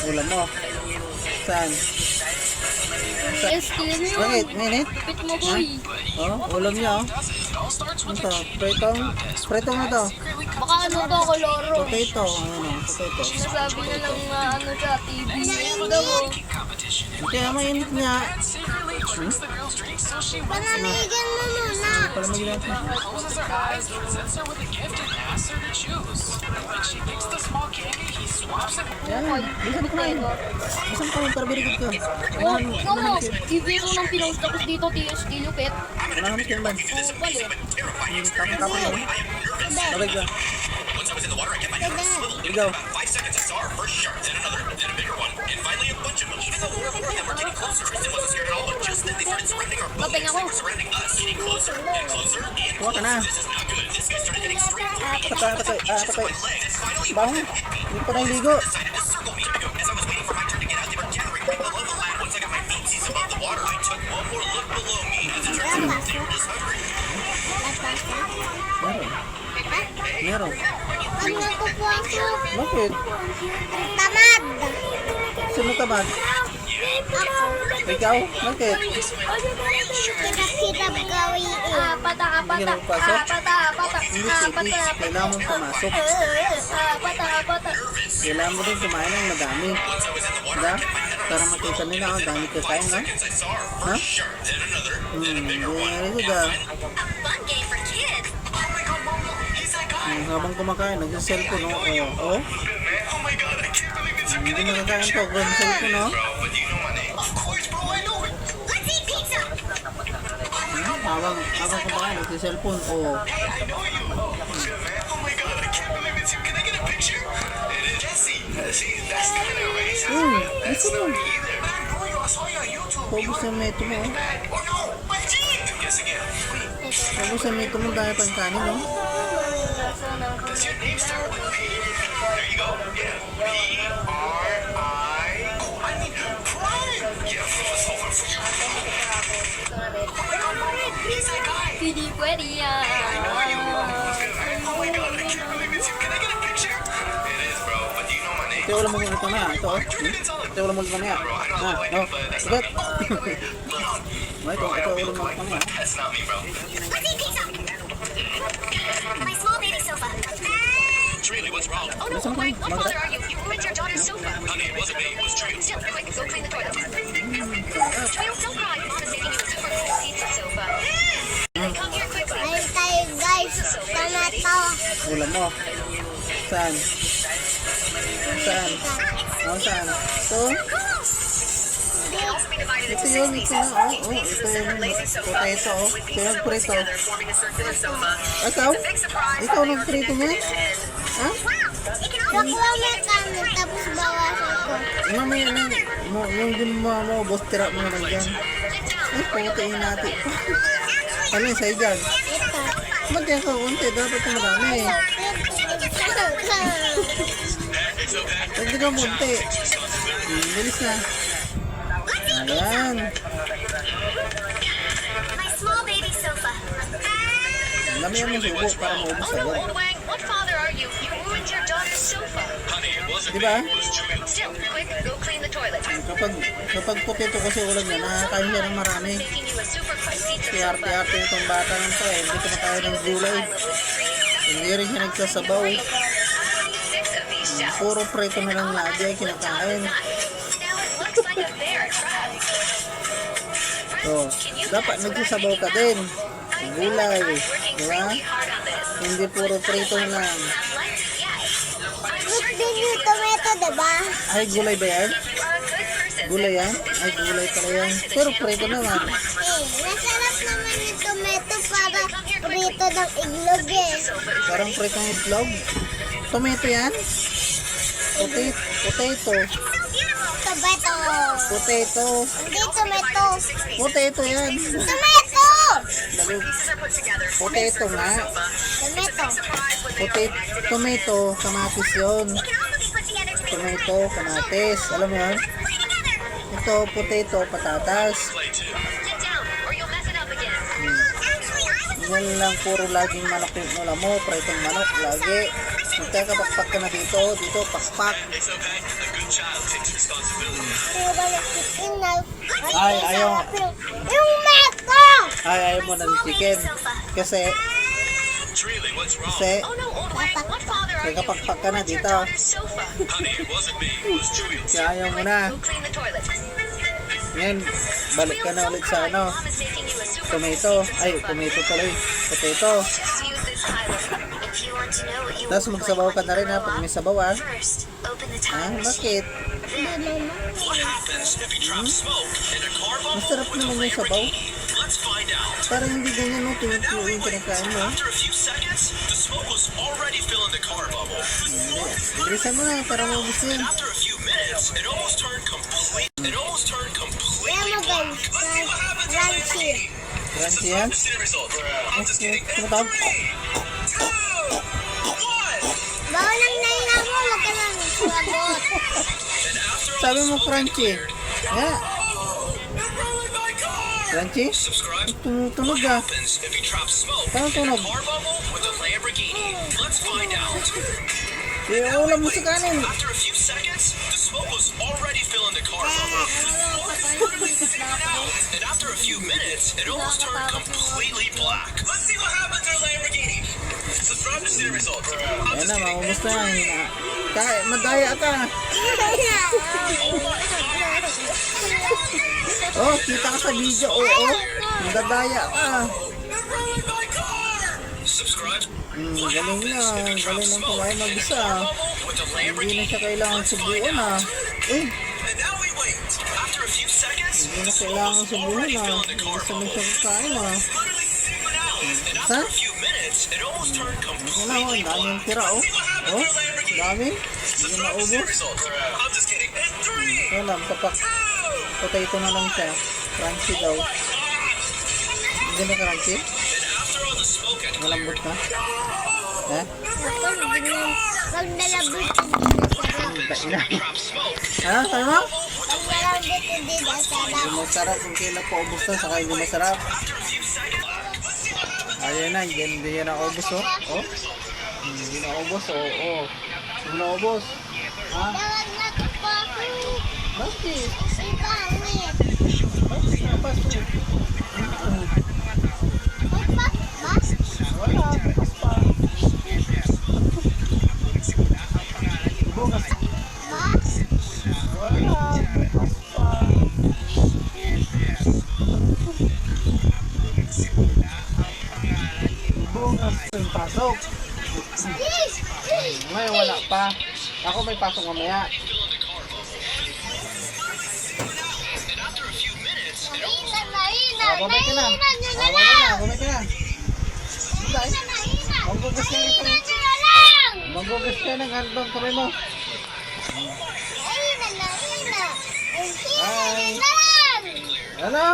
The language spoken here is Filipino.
Ulam mo. Saan? Yes, clear yun. Bakit? Minit? Pit mo, boy. Oh, ulam niya oh. Ito, pritong na to. Baka ano to, koloro. Potato, ano, potato. Nasabi na lang na ano sa TV. Ano daw oh. Kaya mainit nga. Panamigan mo muna. Palamigin natin. Yan, bisan ko na yun. Bisan ko para birigid ko. Oh, no, TV ko nang pinost tapos dito TST lupit. Malamit yan man. Oh, bali. Tapon-tapon yan. Sabay ka. Ikaw. Kapeng ako. Kuha ka na. Patay. Bango. Hindi pa na ligo. Meron. Pag nakukuha ko, Bakit? tamad. Sino tamad? Ako, Ikaw? Bakit? hirap-hirap gawin eh. Pata. Hindi na magpasok? Pata. Hindi, Katie. Kailangan mong pumasok. Pata. Kailangan mo rin kumain ng madami. Diba? Para makita nila, ang dami ka kain, no? Ha? Hindi nga rin ka. Habang kumakain, nag-cellphone, no? Oh. Hindi nakakain to, nag-cellphone, no? Habang kumakain, nag-cellphone, oh. Gusto mo. Pagos na meto mo, oh. Pagos na meto mo dahil pang kanin, no? Hindi pwede yan. Ito ulam mo ulit na. Ito, oh. Ito ulam mo ulit na. No. Ulit. Ito ulam mo ulit na. My small baby sofa. Really, what's wrong? Oh no, Listen, what Margaret. father are you? You ruined your daughter's sofa. Honey, it wasn't me, it was Julia. Still, quick, go clean the toilet. Don't cry. Mom is making you a super cool pizza sofa. Come here quickly. Ayun tayo guys. Tama. Ulam mo. Saan? Saan? Saan? Ito? It can also be divided Ito into yun. 6 Ito pieces. na. Each piece is a Ito separate yun. lazy sofa. Potato, oh. Ito yung prito. Together, forming a circular sofa. Ikaw? The big surprise Ikaw that they were nagprito connected niya? in the end. Ha? Nakuha mo kami tapos bawasan ko. Mamaya na. Yung din mo, boss, tira mo na dyan. Ay, pangitayin natin. Ano yung sa'yo dyan? Ito. Ba't yan ka unti? Dapat yung marami. Pwede ka munti. Bilis na. Ayan. My small baby sofa. Dami yan yung subo para maubos Oh no, agad. Old Wang, what father are you? You ruined your daughter's sofa. Honey, it wasn't Diba? Still, quick, go clean the toilet. Kapag potato kasi ulam niya, nakakain siya ng marami. Making you a super cool pizza sofa. Arte-arte itong bata ng to eh. Hindi kumakain ng gulay. Hindi rin siya nagsasabaw. 6 of these shells. Puro preto na lang lagi ay kinakain. Now it looks like a bear trap. So, dapat nagsasabaw ka din. Ng gulay. Diba? Hindi puro preto lang. Good din yung tomato, diba? Ay, gulay ba yan? Gulay yan? Ay, gulay pala yan. Pero preto naman. Masarap naman yung tomato para prito ng iglog eh. Parang preto ng itlog. Tomato yan? Potato. Tomato. Potato. Hindi tomato. Potato yan. Tomato! Dali. Pieces are put together. Potato nga. Tomato. Tomato, kamatis yun. It can also be put together to make Tomato, kamatis. Alam mo yan? Put it together. Ito, potato, patatas. Sit down, or you'll mess it up again. Actually, I was Yan lang, puro laging manok yung ulam mo. Pritong manok, lagi. Magkakapakpak ka na dito. Dito, pakpak. Ay, ayaw. Yung meko! Ay, ayaw mo ng chicken. Kasi, Oh no, old man. What father are you? magkapakpak ka na Who dito. went your daughter's sofa? Kaya ayaw mo na. Go clean the toilet. Ngayon, balik ka na ulit sa ano. Mom is making you a super Tomato. Ay, tomato tuloy. Potato. Just use this timer. If you want to know what you Tapos magsabaw ka na rin ha. Pag may sabaw ha. first, open the Ha? time Bakit? What happens if you trap smoke in a car bubble Masarap with a naman yung sabaw. Lamborghini? Let's find out. Parang hindi ganyan no. Tinutuloy yung kinakain mo. After a few seconds, the smoke was already filling the car bubble. Bilisan mo na para maubos yan. After a few minutes, it almost turned completely black. crunchy. Crunchy yan. Let's see the results. I'm just kidding. Tumatawag. 3, 2, 1. Bawal ang naina mo, wag ka lang sumagot. And after all Sabi the mo smoke crunchy. cleared, Yeah. you're ruining my car. Crunchy? Subscribe. Tumutunog What ah. happens if you trap smoke Parang in a tunog. car bubble with a Lamborghini? Let's find out. Iulam mo sa kanin. After a few seconds, the smoke was already filling the car bubble. And after a few minutes, it almost turned completely black. Let's see what happens to a Lamborghini. Subscribe to see the results. I'm Ayan just na, kidding. maubos na. Kaya, madaya ka. Oh, kita ka sa video. Oo. Madadaya ka. You're ruining my car. Subscribe. What Galing happens na. if you trap Galing ng smoke kumain in a mag-isa. car bubble with a Hindi na Lamborghini? siya kailangan Let's find subuan out. ah. Eh, And now we wait. After a few seconds, hindi na the smoke kailangan was subuan already ah. filling the car Gusto mo bubble. siya kakain ah. Literally spewing out. And after Sa? a few minutes, it almost turned Wala ko, completely ang daming black. tira oh. Oh, dami. Hindi Subscribe to see the maubos. results. I'm just kidding. In 3, Wala, kapak. Potato na lang siya. Crunchy daw. Hindi na crunchy? And after all the smoke had cleared, Malambot na? Ha? Pag nalabot, hindi na sarap. trap smoke Ha? Sabi mo? Pag nalabot, hindi na sarap. Hindi masarap kung kailan pa ubos na, saka hindi masarap. after a few seconds. Let's see what happens. Ayun na, hindi yan na ubos oh. Oh? Hindi na ubos oh. Oh. Hindi na ubos. Ha? Tawag na ko po. Bakit? Ang pangit. Bakit na ba ito? Ay, pa? Ba? Wala. Pa. Bungas. Ba? Wala. Pa. Bungas yung pasok. Ngayon wala pa. Ako may pasok mamaya. And after a few minutes, it almost Mahina, Bumay ka na. mahina nyo na Bumay ka lang. na. Bumay ka na. Dahil, Mahina. magbugas ka Mahina ng nyo na lang. magbugas ka ng handbang kamay mo. Mahina na, mahina. Ang hina Bye. nyo na lang. Ano?